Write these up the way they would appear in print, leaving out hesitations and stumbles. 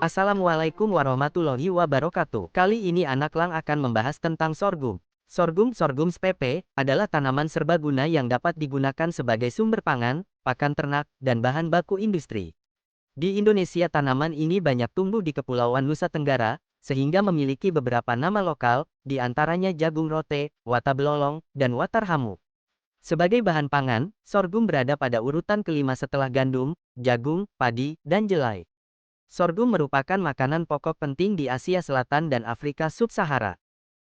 Assalamualaikum warahmatullahi wabarakatuh. Kali ini Anak Lang akan membahas tentang sorghum. Sorghum spp adalah tanaman serbaguna yang dapat digunakan sebagai sumber pangan, pakan ternak, dan bahan baku industri. Di Indonesia tanaman ini banyak tumbuh di Kepulauan Nusa Tenggara, sehingga memiliki beberapa nama lokal, di antaranya jagung rote, wata belolong, dan watar hamu. Sebagai bahan pangan, sorghum berada pada urutan kelima setelah gandum, jagung, padi, dan jelai. Sorghum merupakan makanan pokok penting di Asia Selatan dan Afrika Sub-Sahara.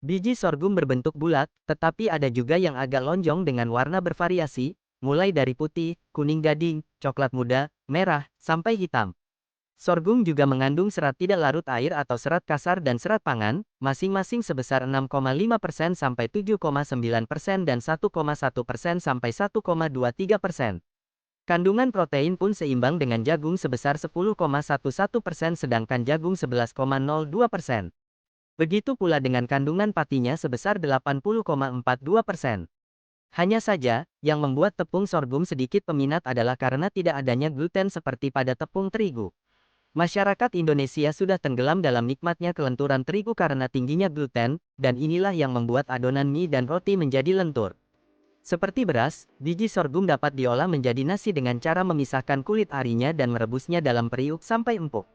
Biji sorghum berbentuk bulat, tetapi ada juga yang agak lonjong dengan warna bervariasi, mulai dari putih, kuning gading, coklat muda, merah, sampai hitam. Sorghum juga mengandung serat tidak larut air atau serat kasar dan serat pangan, masing-masing sebesar 6,5% sampai 7,9% dan 1,1% sampai 1,23%. Kandungan protein pun seimbang dengan jagung sebesar 10,11% sedangkan jagung 11,02%. Begitu pula dengan kandungan patinya sebesar 80,42%. Hanya saja, yang membuat tepung sorghum sedikit peminat adalah karena tidak adanya gluten seperti pada tepung terigu. Masyarakat Indonesia sudah tenggelam dalam nikmatnya kelenturan terigu karena tingginya gluten, dan inilah yang membuat adonan mie dan roti menjadi lentur. Seperti beras, biji sorghum dapat diolah menjadi nasi dengan cara memisahkan kulit arinya dan merebusnya dalam periuk sampai empuk.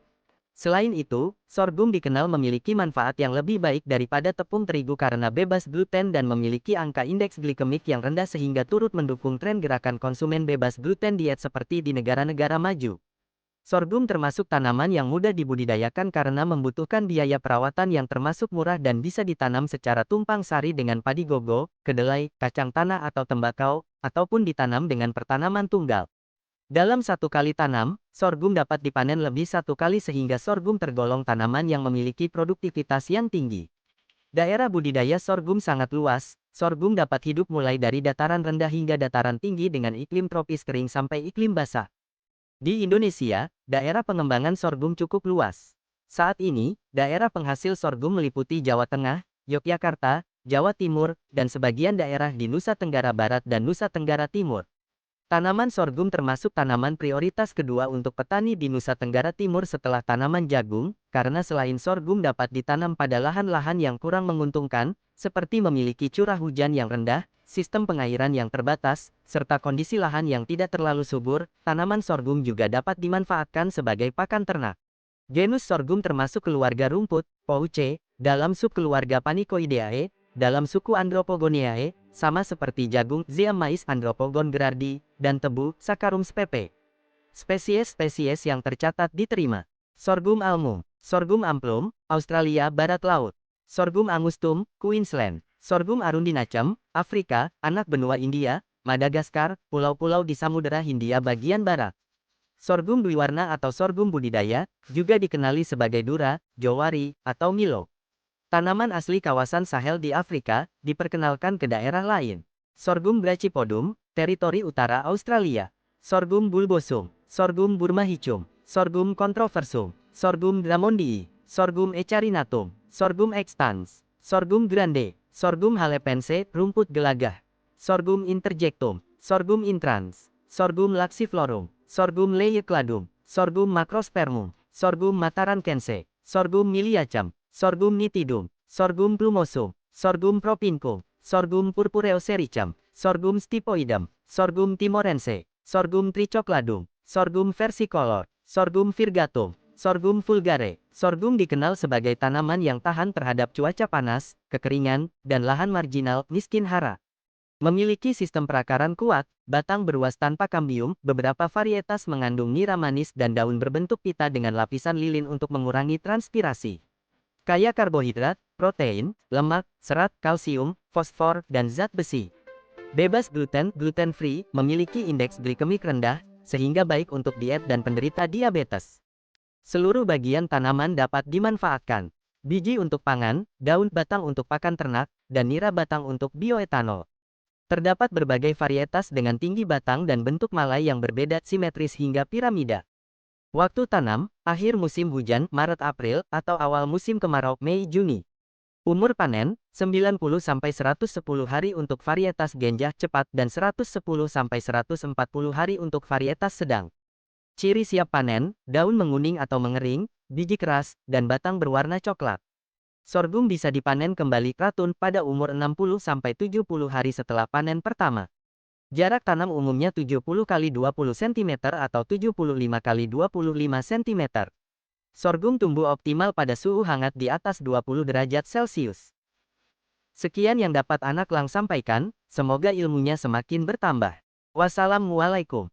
Selain itu, sorghum dikenal memiliki manfaat yang lebih baik daripada tepung terigu karena bebas gluten dan memiliki angka indeks glikemik yang rendah sehingga turut mendukung tren gerakan konsumen bebas gluten diet seperti di negara-negara maju. Sorghum termasuk tanaman yang mudah dibudidayakan karena membutuhkan biaya perawatan yang termasuk murah dan bisa ditanam secara tumpang sari dengan padi gogo, kedelai, kacang tanah atau tembakau, ataupun ditanam dengan pertanaman tunggal. Dalam satu kali tanam, sorghum dapat dipanen lebih satu kali sehingga sorghum tergolong tanaman yang memiliki produktivitas yang tinggi. Daerah budidaya sorghum sangat luas, sorghum dapat hidup mulai dari dataran rendah hingga dataran tinggi dengan iklim tropis kering sampai iklim basah. Di Indonesia, daerah pengembangan sorghum cukup luas. Saat ini, daerah penghasil sorghum meliputi Jawa Tengah, Yogyakarta, Jawa Timur, dan sebagian daerah di Nusa Tenggara Barat dan Nusa Tenggara Timur. Tanaman sorghum termasuk tanaman prioritas kedua untuk petani di Nusa Tenggara Timur setelah tanaman jagung, karena selain sorghum dapat ditanam pada lahan-lahan yang kurang menguntungkan, seperti memiliki curah hujan yang rendah, sistem pengairan yang terbatas, serta kondisi lahan yang tidak terlalu subur, tanaman sorghum juga dapat dimanfaatkan sebagai pakan ternak. Genus sorghum termasuk keluarga rumput, Poaceae, dalam subkeluarga Panicoideae, dalam suku Andropogoneae, sama seperti jagung, Zea maïs Andropogon gerardi, dan tebu, Saccharum spp. Spesies-spesies yang tercatat diterima. Sorghum almum, sorghum amplum, Australia Barat Laut. Sorghum angustum, Queensland. Sorghum arundinacem, Afrika, anak benua India, Madagaskar, pulau-pulau di Samudera Hindia bagian barat. Sorghum dwiwarna atau sorghum budidaya, juga dikenali sebagai dura, jowari, atau milo. Tanaman asli kawasan Sahel di Afrika, diperkenalkan ke daerah lain. Sorghum brachypodum, teritori utara Australia. Sorghum bulbosum, sorghum burmahicum, sorghum controversum, sorghum dramondii, sorghum ecarinatum, sorghum extans, sorghum grande, sorghum halepense, rumput gelagah. Sorghum interjectum, sorghum intrans, sorghum laxiflorum, sorghum leiocladum, sorghum macrospermum, sorghum matarankense, sorghum miliacum, sorghum nitidum, sorghum plumosum, sorghum propincum, sorghum purpureosericum, sorghum stipoidum, sorghum timorense, sorghum trichocladum, sorghum versicolor, sorghum virgatum, sorghum vulgare. Sorghum dikenal sebagai tanaman yang tahan terhadap cuaca panas, kekeringan, dan lahan marginal, miskin hara. Memiliki sistem perakaran kuat, batang beruas tanpa kambium, beberapa varietas mengandung nira manis dan daun berbentuk pita dengan lapisan lilin untuk mengurangi transpirasi. Kaya karbohidrat, protein, lemak, serat, kalsium, fosfor, dan zat besi. Bebas gluten, gluten-free, memiliki indeks glikemik rendah, sehingga baik untuk diet dan penderita diabetes. Seluruh bagian tanaman dapat dimanfaatkan. Biji untuk pangan, daun batang untuk pakan ternak, dan nira batang untuk bioetanol. Terdapat berbagai varietas dengan tinggi batang dan bentuk malai yang berbeda simetris hingga piramida. Waktu tanam, akhir musim hujan, Maret-April, atau awal musim kemarau, Mei-Juni. Umur panen, 90-110 hari untuk varietas genjah cepat dan 110-140 hari untuk varietas sedang. Ciri siap panen, daun menguning atau mengering, biji keras, dan batang berwarna coklat. Sorghum bisa dipanen kembali ratun pada umur 60-70 hari setelah panen pertama. Jarak tanam umumnya 70 kali 20 cm atau 75 kali 25 cm. Sorghum tumbuh optimal pada suhu hangat di atas 20 derajat Celcius. Sekian yang dapat Anak Lang sampaikan, semoga ilmunya semakin bertambah. Wassalamualaikum.